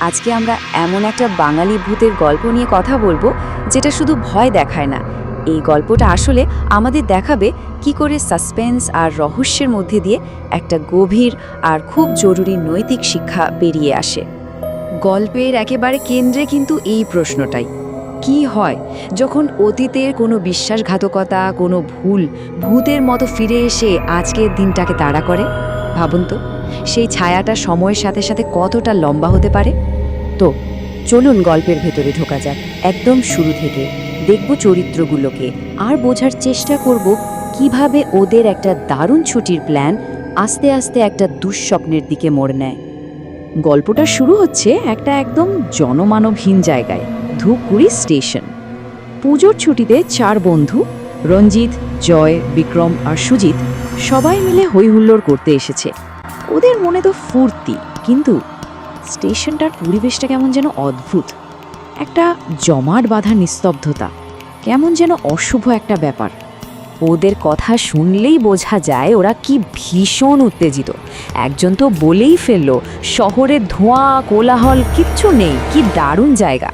আজকে আমরা এমন একটা বাঙালি ভূতের গল্প নিয়ে কথা বলবো যেটা শুধু ভয় দেখায় না। এই গল্পটা আসলে আমাদের দেখাবে কি করে সাসপেন্স আর রহস্যের মধ্যে দিয়ে একটা গভীর আর খুব জরুরি নৈতিক শিক্ষা বেরিয়ে আসে। গল্পের একেবারে কেন্দ্রে কিন্তু এই প্রশ্নটাই, কি হয় যখন অতীতের কোনো বিশ্বাসঘাতকতা, কোনো ভুল ভূতের মতো ফিরে এসে আজকের দিনটাকে তাড়া করে? ভাবুন তো, সেই ছায়াটা সময়ের সাথে সাথে কতটা লম্বা হতে পারে। তো চলুন গল্পের ভেতরে ঢোকা যাক একদম শুরু থেকে। দেখব চরিত্রগুলোকে আর বোঝার চেষ্টা করব কিভাবে ওদের একটা দারুণ ছুটির প্ল্যান আস্তে আস্তে একটা দুঃস্বপ্নের দিকে মোড় নেয়। গল্পটা শুরু হচ্ছে একটা একদম জনমানবহীন জায়গায়, ধূপগুড়ি স্টেশন। পুজোর ছুটিতে 4 বন্ধু, রঞ্জিত, জয়, বিক্রম আর সুজিত, সবাই মিলে হইহুল্লোড় করতে এসেছে। ওদের মনে তো ফুর্তি, কিন্তু স্টেশনটার পরিবেশটা কেমন যেন অদ্ভুত। একটা জমাট বাঁধা নিস্তব্ধতা, কেমন যেন অশুভ একটা ব্যাপার। ওদের কথা শুনলেই বোঝা যায় ওরা কি ভীষণ উত্তেজিত। একজন তো বলেই ফেললো, শহরের ধোঁয়া কোলাহল কিচ্ছু নেই, কি দারুণ জায়গা।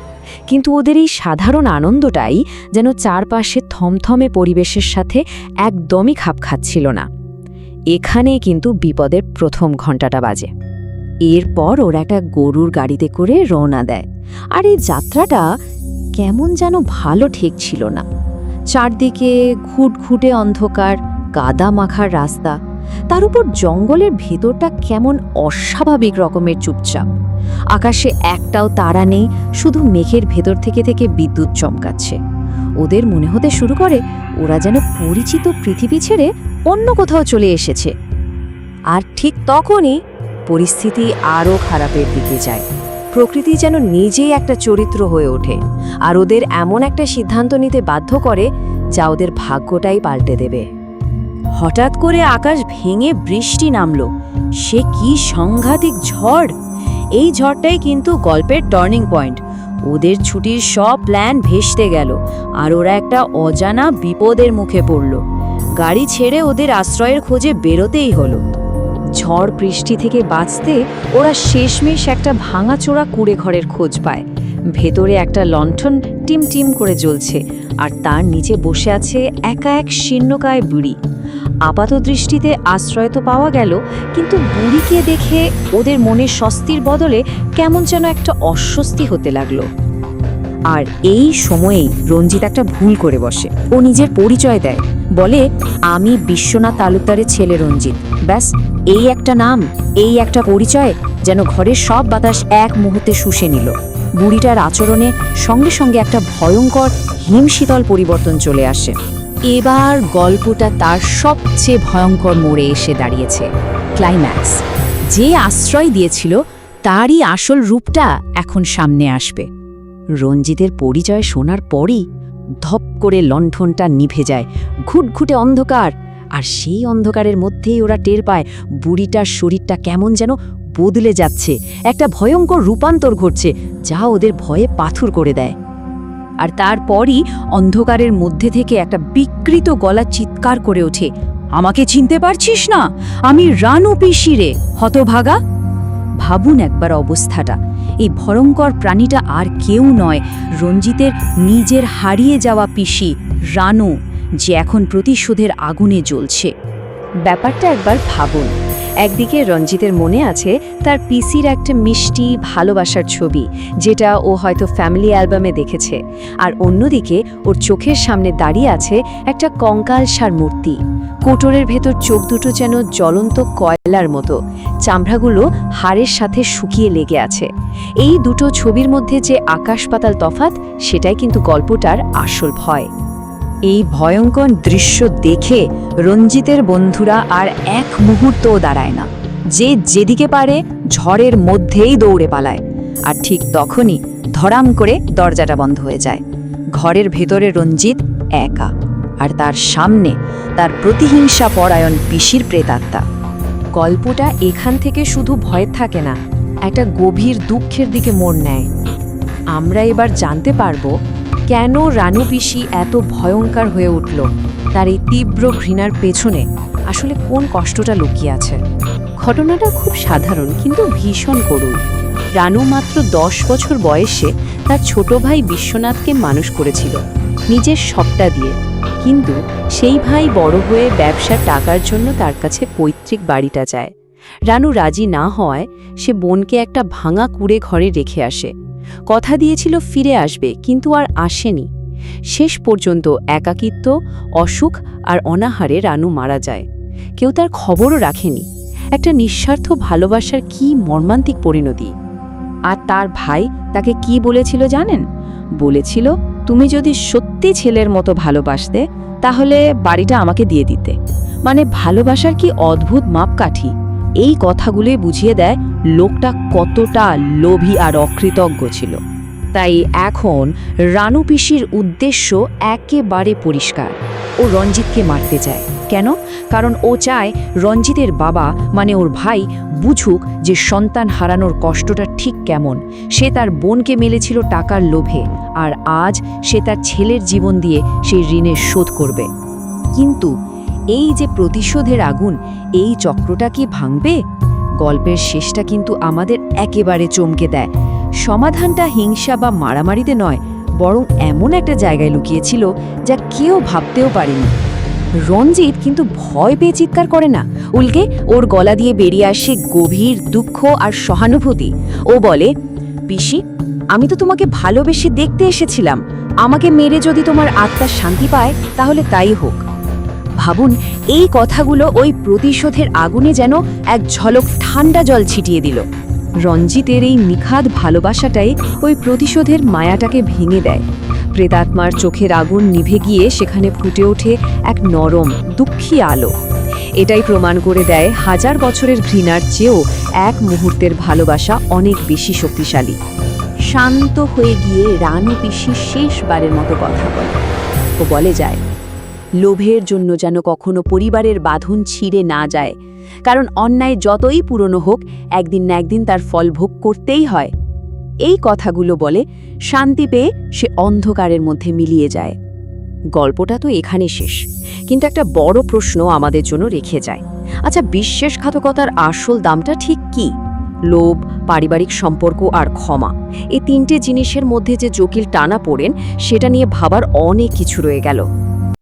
কিন্তু ওদের এই সাধারণ আনন্দটাই যেন চারপাশে থমথমে পরিবেশের সাথে একদমই খাপ খাচ্ছিল না। এখানেই কিন্তু বিপদের প্রথম ঘণ্টাটা বাজে। এরপর ওরা একটা গরুর গাড়িতে করে রওনা দেয়। আর এই যাত্রাটা কেমন যেন ভালো ঠেকছিল না। চারদিকে ঘুটঘুটে অন্ধকার, কাদা মাখার রাস্তা, তার উপর জঙ্গলের ভেতরটা কেমন অস্বাভাবিক রকমের চুপচাপ। আকাশে একটাও তারা নেই, শুধু মেঘের ভেতর থেকে থেকে বিদ্যুৎ চমকাচ্ছে। ওদের মনে হতে শুরু করে ওরা যেন পরিচিত পৃথিবী ছেড়ে অন্য কোথাও চলে এসেছে। আর ঠিক তখনই পরিস্থিতি আরও খারাপের দিকে যায়। প্রকৃতি যেন নিজেই একটা চরিত্র হয়ে ওঠে আর ওদের এমন একটা সিদ্ধান্ত নিতে বাধ্য করে যা ওদের ভাগ্যটাই পাল্টে দেবে। হঠাৎ করে আকাশ ভেঙে বৃষ্টি নামলো। সে কি সাংঘাতিক ঝড়! এই ঝড়টাই কিন্তু গল্পের টার্নিং পয়েন্ট। ওদের ছুটির সব প্ল্যান ভেস্তে গেল আর ওরা একটা অজানা বিপদের মুখে পড়ল। গাড়ি ছেড়ে ওদের আশ্রয়ের খোঁজে বেরোতেই হলো। ঝড় বৃষ্টি থেকে বাঁচতে ওরা শেষমেশ একটা ভাঙাচোরা কুঁড়ে ঘরের খোঁজ পায়। ভেতরে একটা লণ্ঠন টিম টিম করে জ্বলছে আর তার নিচে বসে আছে একা এক শীর্ণকায় বুড়ি। আপাত দৃষ্টিতে আশ্রয় তো পাওয়া গেল, কিন্তু বুড়িকে দেখে ওদের মনের স্বস্তির বদলে কেমন যেন একটা অস্বস্তি হতে লাগলো। আর এই সময়েই রঞ্জিত একটা ভুল করে বসে। ও নিজের পরিচয় দেয়, বলে, আমি বিশ্বনাথ তালুকদারের ছেলে রঞ্জিত। ব্যাস, এই একটা নাম, এই একটা পরিচয় যেন ঘরের সব বাতাস এক মুহূর্তে শুষে নিল। বুড়িটার আচরণে সঙ্গে সঙ্গে একটা ভয়ঙ্কর হিমশীতল পরিবর্তন চলে আসে। এবার গল্পটা তার সবচেয়ে ভয়ঙ্কর মোড়ে এসে দাঁড়িয়েছে। ক্লাইম্যাক্স। যে আশ্রয় দিয়েছিল তারই আসল রূপটা এখন সামনে আসবে। রঞ্জিতের পরিচয় শোনার পরই ধপ করে লণ্ঠনটা নিভে যায়। ঘুটঘুটে অন্ধকার, আর সেই অন্ধকারের মধ্যেই ওরা টের পায় বুড়িটার শরীরটা কেমন যেন বদলে যাচ্ছে। একটা ভয়ঙ্কর রূপান্তর ঘটছে যা ওদের ভয়ে পাথর করে দেয়। আর তারপরই অন্ধকারের মধ্যে থেকে একটা বিকৃত গলা চিৎকার করে ওঠে, আমাকে চিনতে পারছিস না? আমি রানু পিসি রে, হতভাগা! ভাবুন একবার অবস্থাটা। এই ভয়ঙ্কর প্রাণীটা আর কেউ নয়, রঞ্জিতের নিজের হারিয়ে যাওয়া পিসি রানু, যে এখন প্রতিশোধের আগুনে জ্বলছে। ব্যাপারটা একবার ভাবুন। একদিকে রঞ্জিতের মনে আছে তার পিসির একটা মিষ্টি ভালোবাসার ছবি, যেটা ও হয়তো ফ্যামিলি অ্যালবামে দেখেছে, আর অন্যদিকে ওর চোখের সামনে দাঁড়িয়ে আছে একটা কঙ্কালসার মূর্তি। কোটরের ভেতর চোখ দুটো যেন জ্বলন্ত কয়লার মতো, চামড়াগুলো হাড়ের সাথে শুকিয়ে লেগে আছে। এই দুটো ছবির মধ্যে যে আকাশ পাতাল তফাৎ, সেটাই কিন্তু গল্পটার আসল ভয়। এই ভয়ঙ্কর দৃশ্য দেখে রঞ্জিতের বন্ধুরা আর এক মুহূর্তও দাঁড়ায় না। যে যেদিকে পারে ঝড়ের মধ্যেই দৌড়ে পালায়। আর ঠিক তখনই ধড়াম করে দরজাটা বন্ধ হয়ে যায়। ঘরের ভেতরে রঞ্জিত একা, আর তার সামনে তার প্রতিহিংসা পরায়ণ পিসির প্রেতাত্মা। গল্পটা এখান থেকে শুধু ভয় থাকে না, একটা গভীর দুঃখের দিকে মোড় নেয়। আমরা এবার জানতে পারবো কেন রানু পিসি এত ভয়ঙ্কর হয়ে উঠল। তার এই তীব্র ঘৃণার পেছনে আসলে কোন কষ্টটা লুকিয়ে আছে। ঘটনাটা খুব সাধারণ কিন্তু ভীষণ করুণ। রানু মাত্র 10 বছর বয়সে তার ছোট ভাই বিশ্বনাথকে মানুষ করেছিল নিজের সবটা দিয়ে। কিন্তু সেই ভাই বড় হয়ে ব্যবসার টাকার জন্য তার কাছে পৈতৃক বাড়িটা চায়। রানু রাজি না হওয়ায় সে বোনকে একটা ভাঙা কুঁড়ে ঘরে রেখে আসে। কথা দিয়েছিল ফিরে আসবে, কিন্তু আর আসেনি। শেষ পর্যন্ত একাকিত্ব, অসুখ আর অনাহারে রানু মারা যায়। কেউ তার খবরও রাখেনি। একটা নিঃস্বার্থ ভালোবাসার কি মর্মান্তিক পরিণতি। আর তার ভাই তাকে কি বলেছিল জানেন? বলেছিল, তুমি যদি সত্যি ছেলের মতো ভালোবাসতে তাহলে বাড়িটা আমাকে দিয়ে দিতে। মানে ভালোবাসার কি অদ্ভুত মাপকাঠি! এই কথাগুলোই বুঝিয়ে দেয় লোকটা কতটা লোভী আর অকৃতজ্ঞ ছিল। তাই এখন রানু পিসির উদ্দেশ্য একেবারে পরিষ্কার। ও রঞ্জিতকে মারতে চায়। কেন? কারণ ও চায় রঞ্জিতের বাবা মানে ওর ভাই বুঝুক যে সন্তান হারানোর কষ্টটা ঠিক কেমন। সে তার বোনকে মেলেছিল টাকার লোভে, আর আজ সে তার ছেলের জীবন দিয়ে সেই ঋণের শোধ করবে। কিন্তু এই যে প্রতিশোধের আগুন, এই চক্রটা কি ভাঙবে? গল্পের শেষটা কিন্তু আমাদের একেবারে চমকে দেয়। সমাধানটা হিংসা বা মারামারিতে নয়, বরং এমন একটা জায়গায় লুকিয়েছিল যা কেউ ভাবতেও পারেনি। রঞ্জিত কিন্তু ভয় পেয়ে চিৎকার করে না, উল্টে ওর গলা দিয়ে বেরিয়ে আসে গভীর দুঃখ আর সহানুভূতি। ও বলে, পিসি, আমি তো তোমাকে ভালোবেসে দেখতে এসেছিলাম। আমাকে মেরে যদি তোমার আত্মার শান্তি পায় তাহলে তাই হোক। ভাবুন, এই কথাগুলো ওই প্রতিশোধের আগুনে যেন এক ঝলক ঠান্ডা জল ছিটিয়ে দিল। রঞ্জিতের এই নিখাদ ভালোবাসাটাই ওই প্রতিশোধের মায়াটাকে ভেঙে দেয়। প্রেতাত্মার চোখের আগুন নিভে গিয়ে সেখানে ফুটে ওঠে এক নরম, দুঃখী আলো। এটাই প্রমাণ করে দেয় হাজার বছরের ঘৃণার চেয়েও এক মুহূর্তের ভালোবাসা অনেক বেশি শক্তিশালী। শান্ত হয়ে গিয়ে রানু পিসি শেষবারের মতো কথা বলে। ও বলে যায়, লোভের জন্য যেন কখনো পরিবারের বাঁধন ছিঁড়ে না যায়, কারণ অন্যায় যতই পুরনো হোক একদিন না একদিন তার ফল ভোগ করতেই হয়। এই কথাগুলো বলে শান্তি পেয়ে সে অন্ধকারের মধ্যে মিলিয়ে যায়। গল্পটা তো এখানে শেষ, কিন্তু একটা বড় প্রশ্ন আমাদের জন্য রেখে যায়। আচ্ছা, বিশ্বাসঘাতকতার আসল দামটা ঠিক কি? লোভ, পারিবারিক সম্পর্ক আর ক্ষমা, এই তিনটে জিনিসের মধ্যে যে জটিল টানা পড়েন, সেটা নিয়ে ভাবার অনেক কিছু রয়ে গেল।